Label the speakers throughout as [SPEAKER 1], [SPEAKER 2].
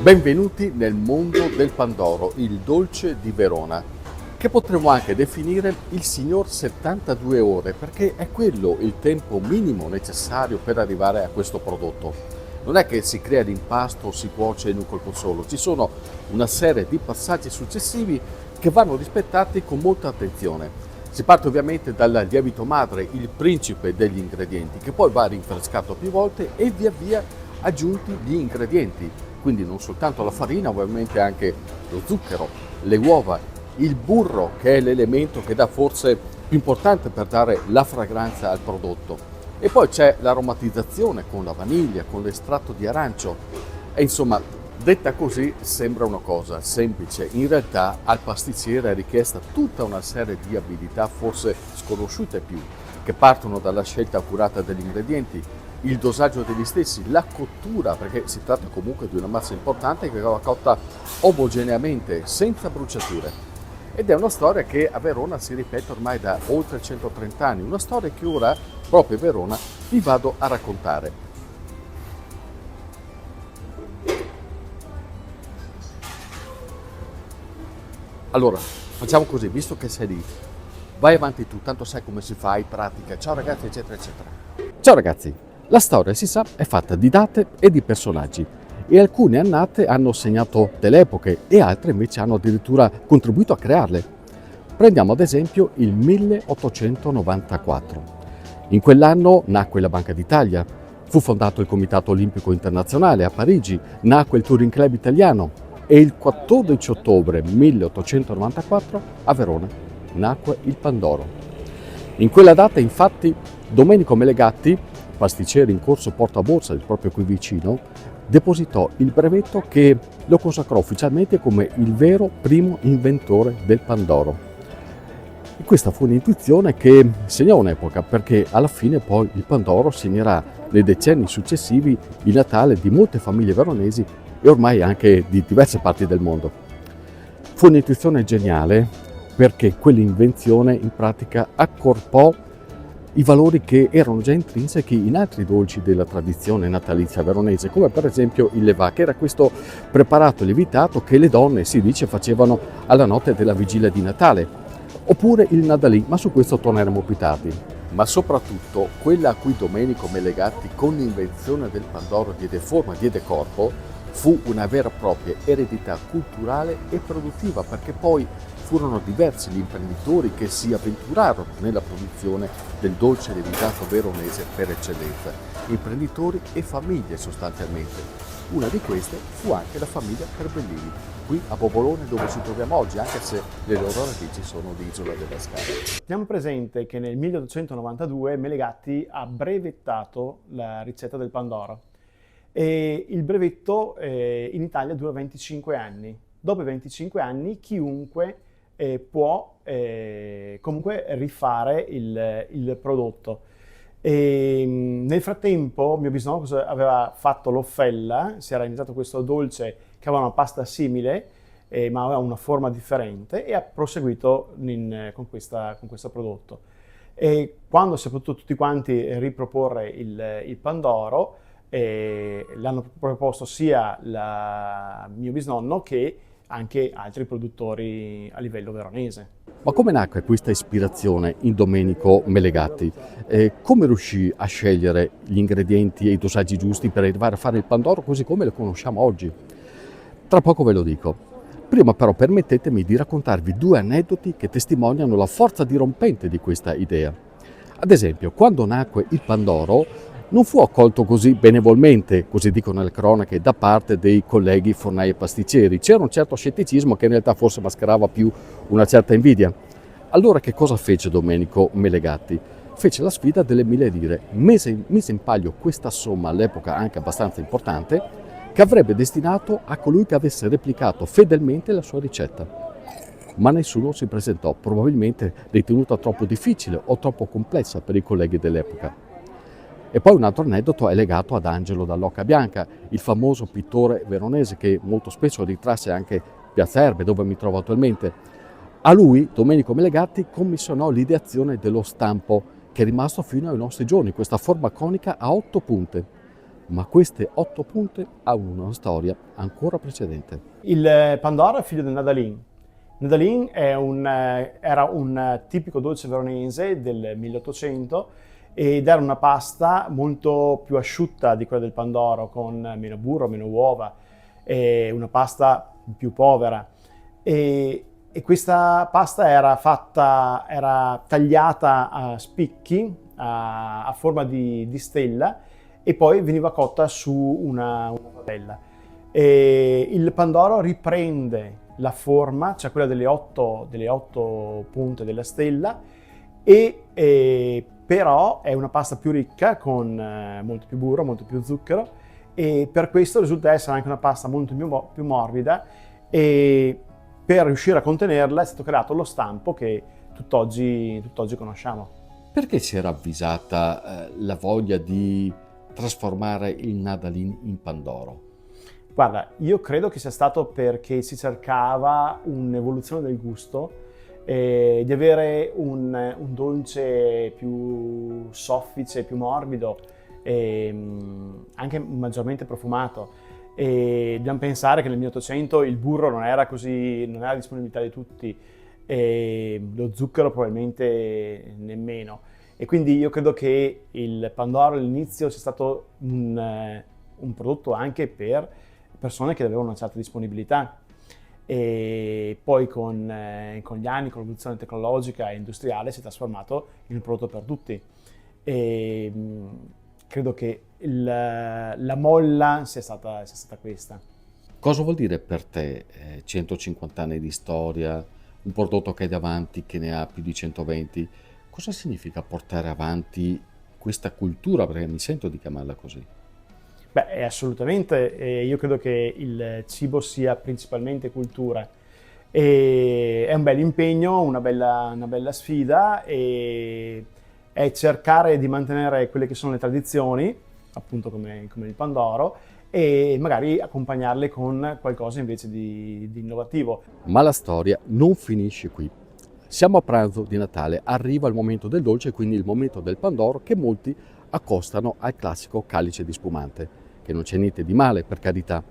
[SPEAKER 1] Benvenuti nel mondo del Pandoro, il dolce di Verona, che potremmo anche definire il signor 72 ore, perché è quello il tempo minimo necessario per arrivare a questo prodotto. Non è che si crea l'impasto o si cuoce in un colpo solo, ci sono una serie di passaggi successivi che vanno rispettati con molta attenzione. Si parte ovviamente dal lievito madre, il principe degli ingredienti, che poi va rinfrescato più volte e via via aggiunti gli ingredienti. Quindi non soltanto la farina, ovviamente anche lo zucchero, le uova, il burro, che è l'elemento che dà forse più importante per dare la fragranza al prodotto. E poi c'è l'aromatizzazione con la vaniglia, con l'estratto di arancio. E insomma, detta così sembra una cosa semplice, in realtà al pasticcere è richiesta tutta una serie di abilità forse sconosciute più, che partono dalla scelta accurata degli ingredienti, il dosaggio degli stessi, la cottura, perché si tratta comunque di una massa importante che va cotta omogeneamente, senza bruciature. Ed è una storia che a Verona si ripete ormai da oltre 130 anni, una storia che ora, proprio a Verona, vi vado a raccontare. Allora, facciamo così, visto che sei lì, vai avanti tu, tanto sai come si fa, hai pratica, ciao ragazzi, eccetera, eccetera. Ciao ragazzi! La storia, si sa, è fatta di date e di personaggi e alcune annate hanno segnato delle epoche e altre invece hanno addirittura contribuito a crearle. Prendiamo ad esempio il 1894. In quell'anno nacque la Banca d'Italia, fu fondato il Comitato Olimpico Internazionale a Parigi, nacque il Touring Club italiano e il 14 ottobre 1894 a Verona nacque il Pandoro. In quella data infatti Domenico Melegatti, pasticcere in corso Porta Borsa, proprio qui vicino, depositò il brevetto che lo consacrò ufficialmente come il vero primo inventore del Pandoro. E questa fu un'intuizione che segnò un'epoca, perché alla fine poi il Pandoro segnerà nei decenni successivi il Natale di molte famiglie veronesi e ormai anche di diverse parti del mondo. Fu un'intuizione geniale perché quell'invenzione in pratica accorpò i valori che erano già intrinseci in altri dolci della tradizione natalizia veronese, come per esempio il levà, che era questo preparato lievitato che le donne, si dice, facevano alla notte della vigilia di Natale, oppure il nadalì, ma su questo torneremo più tardi. Ma soprattutto quella a cui Domenico Melegatti con l'invenzione del Pandoro diede forma, diede corpo, fu una vera e propria eredità culturale e produttiva, perché poi furono diversi gli imprenditori che si avventurarono nella produzione del dolce lievitato veronese per eccellenza, imprenditori e famiglie sostanzialmente. Una di queste fu anche la famiglia Perbellini, qui a Popolone dove ci troviamo oggi, anche se le loro radici sono di Isola della Scala.
[SPEAKER 2] Teniamo presente che nel 1892 Melegatti ha brevettato la ricetta del Pandoro e il brevetto in Italia dura 25 anni. Dopo i 25 anni chiunque può comunque rifare il prodotto. Nel frattempo mio bisnonno aveva fatto l'offella, si era inventato questo dolce che aveva una pasta simile ma aveva una forma differente e ha proseguito con questo prodotto. E quando si è potuto tutti quanti riproporre il Pandoro, l'hanno proposto sia mio bisnonno che anche altri produttori a livello veronese.
[SPEAKER 1] Ma come nacque questa ispirazione in Domenico Melegatti? Come riuscì a scegliere gli ingredienti e i dosaggi giusti per arrivare a fare il Pandoro così come lo conosciamo oggi? Tra poco ve lo dico. Prima però permettetemi di raccontarvi due aneddoti che testimoniano la forza dirompente di questa idea. Ad esempio, quando nacque il Pandoro non fu accolto così benevolmente, così dicono le cronache, da parte dei colleghi fornai e pasticceri. C'era un certo scetticismo che in realtà forse mascherava più una certa invidia. Allora che cosa fece Domenico Melegatti? Fece la sfida delle 1000 lire, mise in palio questa somma all'epoca anche abbastanza importante, che avrebbe destinato a colui che avesse replicato fedelmente la sua ricetta. Ma nessuno si presentò, probabilmente ritenuta troppo difficile o troppo complessa per i colleghi dell'epoca. E poi un altro aneddoto è legato ad Angelo dall'Oca Bianca, il famoso pittore veronese che molto spesso ritrasse anche Piazza Erbe, dove mi trovo attualmente. A lui, Domenico Melegatti, commissionò l'ideazione dello stampo, che è rimasto fino ai nostri giorni, questa forma conica a 8 punte. Ma queste 8 punte hanno una storia ancora precedente.
[SPEAKER 2] Il Pandoro è figlio del Nadalin. Nadalin era un tipico dolce veronese del 1800 ed era una pasta molto più asciutta di quella del Pandoro, con meno burro, meno uova, e una pasta più povera. E questa pasta era tagliata a spicchi, a forma di stella, e poi veniva cotta su una padella. E il Pandoro riprende la forma, cioè quella delle otto punte della stella, però è una pasta più ricca, con molto più burro, molto più zucchero, e per questo risulta essere anche una pasta molto più morbida, e per riuscire a contenerla è stato creato lo stampo che tutt'oggi conosciamo.
[SPEAKER 1] Perché si era avvisata la voglia di trasformare il Nadalin in Pandoro?
[SPEAKER 2] Guarda, io credo che sia stato perché si cercava un'evoluzione del gusto, di avere un dolce più soffice, più morbido, anche maggiormente profumato. E dobbiamo pensare che nel 1800 il burro non era a disponibilità di tutti, e lo zucchero probabilmente nemmeno. E quindi io credo che il Pandoro all'inizio sia stato un prodotto anche per persone che avevano una certa disponibilità, e poi con gli anni, con l'evoluzione tecnologica e industriale, si è trasformato in un prodotto per tutti. E credo che la molla sia stata questa.
[SPEAKER 1] Cosa vuol dire per te 150 anni di storia, un prodotto che è davanti, che ne ha più di 120? Cosa significa portare avanti questa cultura? Perché mi sento di chiamarla così.
[SPEAKER 2] Beh, assolutamente, io credo che il cibo sia principalmente cultura, e è un bel impegno, una bella sfida, e è cercare di mantenere quelle che sono le tradizioni, appunto come il Pandoro, e magari accompagnarle con qualcosa invece di innovativo.
[SPEAKER 1] Ma la storia non finisce qui. Siamo a pranzo di Natale, arriva il momento del dolce, quindi il momento del Pandoro, che molti accostano al classico calice di spumante, che non c'è niente di male, per carità.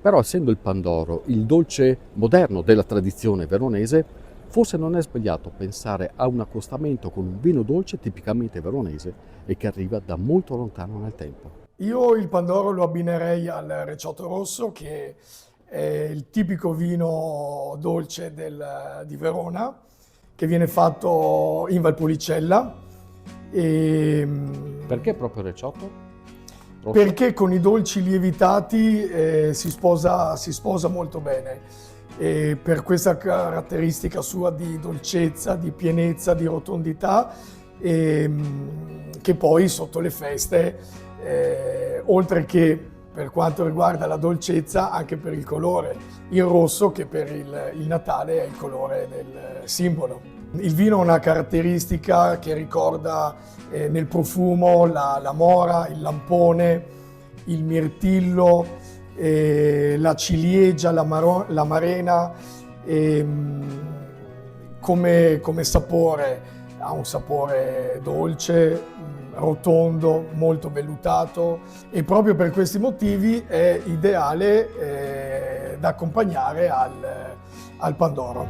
[SPEAKER 1] Però, essendo il Pandoro il dolce moderno della tradizione veronese, forse non è sbagliato pensare a un accostamento con un vino dolce tipicamente veronese e che arriva da molto lontano nel tempo.
[SPEAKER 3] Io il Pandoro lo abbinerei al Recioto Rosso, che è il tipico vino dolce di Verona, che viene fatto in Valpolicella.
[SPEAKER 1] Perché proprio Recioto? Rosso?
[SPEAKER 3] Perché con i dolci lievitati si sposa molto bene. E per questa caratteristica sua di dolcezza, di pienezza, di rotondità, che poi sotto le feste, oltre che per quanto riguarda la dolcezza, anche per il colore, il rosso, che per il Natale è il colore del simbolo. Il vino ha una caratteristica che ricorda nel profumo la mora, il lampone, il mirtillo, la ciliegia, la marena. Come sapore ha un sapore dolce, rotondo, molto vellutato, e proprio per questi motivi è ideale da accompagnare al Pandoro.